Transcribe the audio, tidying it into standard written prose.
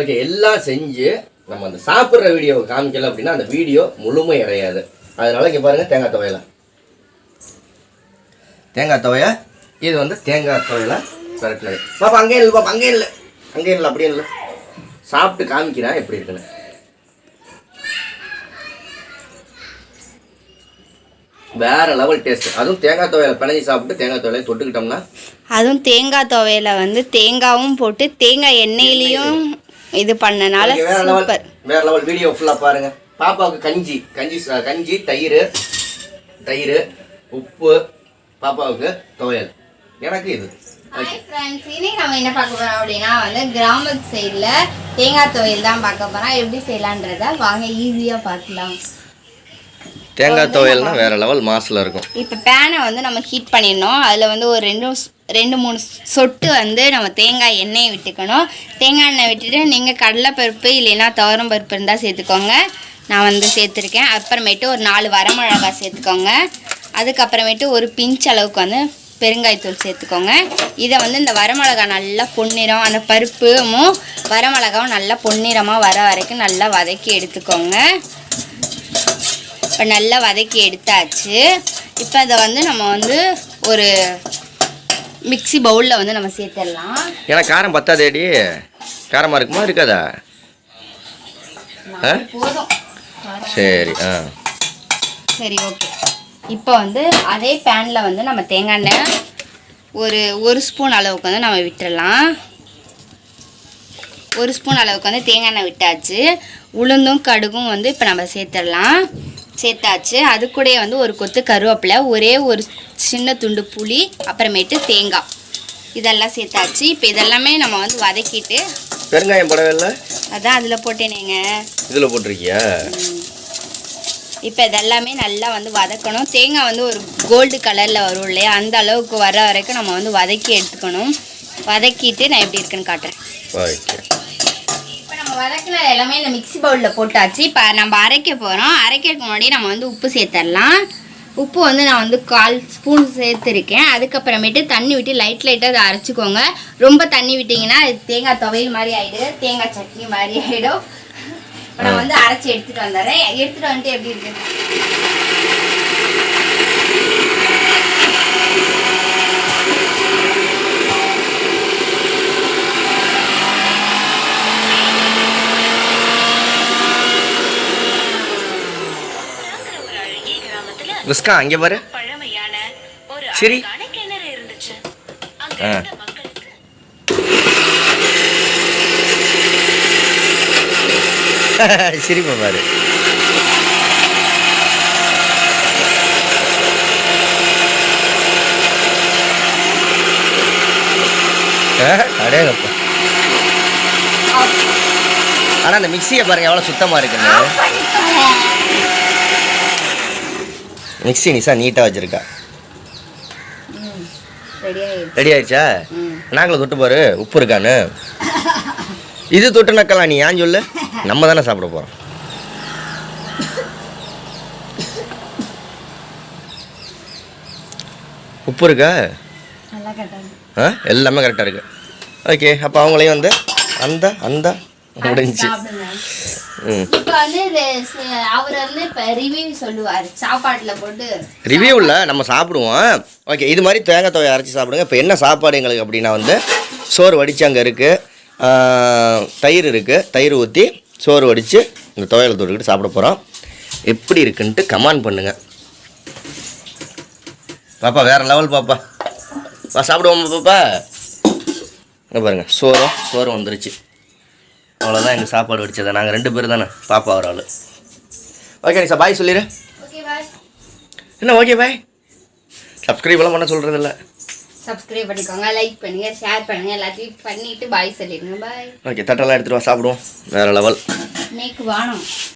Okay, எல்லாம் செஞ்சு நம்ம அந்த சாப்பிட்ற வீடியோவை காமிக்கல அப்படின்னா அந்த வீடியோ முழுமை அடையாது. அதனால இங்கே பாருங்கள் தேங்காய் துவையலை. தேங்காய் துவைய இது வந்து தேங்காய் துவையலை கரெக்டாக. பாப்பா அங்கே இல்லை, பாப்பா அங்கே இல்லை, அங்கே இல்லை, அப்படியே இல்லை. சாப்பிட்டு காமிக்கிறேன் எப்படி இருக்குன்னு. வேற லெவல் டேஸ்ட். அதுவும் தேங்காய் துவையலை பிணைஞ்சி சாப்பிட்டு தேங்காய் துவையலை தொட்டுக்கிட்டோம்னா, அதுவும் தேங்காய் துவையலை வந்து தேங்காயும் போட்டு தேங்காய் எண்ணெயிலையும் இது பண்ணனால சூப்பர். வேற லெவல். வீடியோ ஃபுல்லாக பாருங்க. பாப்பாவுக்கு கஞ்சி கஞ்சி கஞ்சி தயிர் தயிர் உப்பு, பாப்பாவுக்கு துவையல், எனக்கு இது. ஹாய் ஃப்ரெண்ட்ஸ், இன்னைக்கு நம்ம என்ன பார்க்க போகிறோம் அப்படின்னா வந்து கிராமத்து சைடில் தேங்காய் துவையல் தான் பார்க்க போகிறோம். எப்படி செய்யலான்றத வாங்க ஈஸியாக பார்க்கலாம். தேங்காய் துவையல்னா வேற லெவல் மாசில் இருக்கும். இப்போ பேனை வந்து நம்ம ஹீட் பண்ணிடணும். அதில் வந்து ஒரு ரெண்டு மூணு சொட்டு வந்து நம்ம தேங்காய் எண்ணெயை விட்டுக்கணும். தேங்காய் எண்ணெய் விட்டுட்டு நீங்கள் கடலைப்பருப்பு இல்லைன்னா துவரம் பருப்பு இருந்தால் சேர்த்துக்கோங்க. நான் வந்து சேர்த்துருக்கேன். அப்புறமேட்டு ஒரு 4 வரமிளகாய் சேர்த்துக்கோங்க. அதுக்கப்புறமேட்டு ஒரு பிஞ்ச் அளவுக்கு வந்து பெருங்காயத்தூள் சேர்த்துக்கோங்க. இதை வந்து இந்த வரமிளகாய் நல்லா பொன்னிறம், அந்த பருப்பும் வரமிளகாவும் நல்லா பொன்னிறமாக வர வரைக்கும் நல்லா வதக்கி எடுத்துக்கோங்க. இப்போ நல்லா வதக்கி எடுத்தாச்சு. இப்போ அதை வந்து நம்ம வந்து ஒரு மிக்ஸி பவுலில் வந்து நம்ம சேர்த்துடலாம். ஏன்னா காரம் பத்தாதேடி, காரமாக இருக்குமா இருக்காதா? போதும். சரி சரி ஓகே. இப்போ வந்து அதே பேனில் வந்து நம்ம தேங்காய் எண்ணெய் ஒரு ஸ்பூன் அளவுக்கு வந்து நம்ம விட்டுடலாம். 1 ஸ்பூன் அளவுக்கு வந்து தேங்காய் எண்ணெய் விட்டாச்சு. உளுந்தும் கடுகும் வந்து இப்போ நம்ம சேர்த்தாச்சு. அது கூட வந்து ஒரு கொத்து கருவேப்பிலை, ஒரே ஒரு சின்ன துண்டு புளி, அப்புறமேட்டு தேங்காய் இதெல்லாம் சேர்த்தாச்சு. இப்போ இதெல்லாமே நம்ம வந்து வதக்கிட்டு. பெருங்காயம் போடவே இல்லை, அதான் அதில் போட்டேனேங்க. இதில் போட்டிருக்கியா? இப்போ இதெல்லாமே நல்லா வந்து வதக்கணும். தேங்காய் வந்து ஒரு கோல்டு கலரில் வரும் இல்லையா, அந்த அளவுக்கு வர வரைக்கும் நம்ம வந்து வதக்கி எடுத்துக்கணும். வதக்கிட்டு நான் எப்படி இருக்குன்னு காட்டுறேன். இப்போ நம்ம வதக்கின எல்லாமே இந்த மிக்ஸி பவுலில் போட்டாச்சு. இப்போ நம்ம அரைக்க போகிறோம். அரைக்கிறதுக்கு முன்னாடி நம்ம வந்து உப்பு சேர்த்துடலாம். உப்பு வந்து நான் வந்து 1/4 ஸ்பூன் சேர்த்துருக்கேன். அதுக்கப்புறமேட்டு தண்ணி விட்டு லைட்டாக அதை அரைச்சிக்கோங்க. ரொம்ப தண்ணி விட்டிங்கன்னா தேங்காய் துவையல் மாதிரி ஆகிடும், தேங்காய் சட்னி மாதிரி ஆகிடும். இப்போ நான் வந்து அரைச்சி எடுத்துகிட்டு வந்துடுறேன். எடுத்துகிட்டு வந்துட்டு எப்படி இருக்கு விஸ்கா அங்கே பாரு. சரி சரிப்பா பாரு. அடேங்கப்பா. ஆனால் அந்த மிக்சியை பாருங்க எவ்வளோ சுத்தமாக இருக்குன்னு. மிக்ஸி நிஷா நீட்டாக வச்சுருக்கா. ரெடி ஆயிடுச்சா? நாங்களும் தொட்டு பாரு உப்பு இருக்கான்னு. இது தொட்டு நக்கலாம். நீ ஏன் சொல்லு, நம்ம தானே சாப்பிட போகிறோம். உப்பு இருக்கா? எல்லாமே கரெக்டாக இருக்கு. ஓகே, அப்போ அவங்களையும் வந்து அந்த அந்த முடிஞ்சு. ரிவ்யூ இல்லை, நம்ம சாப்பிடுவோம். ஓகே, இது மாதிரி தேங்காய் துவையை அரைச்சி சாப்பிடுங்க. இப்போ என்ன சாப்பாடு எங்களுக்கு அப்படின்னா வந்து சோறு வடித்து அங்கே இருக்குது, தயிர் இருக்குது, தயிர் ஊற்றி சோறு வடித்து இந்த துவையலை தொட்டுக்கிட்டு சாப்பிட போகிறோம். எப்படி இருக்குன்ட்டு கமெண்ட் பண்ணுங்கள். பாப்பா வேறு லெவல் பாப்பா. சாப்பிடுவோம் பாப்பா. இங்கே பாருங்கள், சோறு வந்துருச்சு. அவ்வளோதான் எங்கள் சாப்பாடு வடிச்சதை. நாங்கள் 2 பேர் தானே, பாப்பா ஒரு ஆள். ஓகே நிஷா பாய் சொல்லிடு. என்ன ஓகே பாய்? சப்ஸ்கிரைப்லாம் பண்ண சொல்கிறது இல்லை. சப்ஸ்கிரைப் பண்ணிக்கோங்க, லைக் பண்ணுங்க, ஷேர் பண்ணுங்க, எல்லாத்தையும் பண்ணிட்டு பாய் சொல்லிடுங்க. பாய். ஓகே, தட்டெல்லாம் எடுத்துகிட்டு வா, சாப்பிடுவோம். வேறு லெவல். இன்னைக்கு வானம்.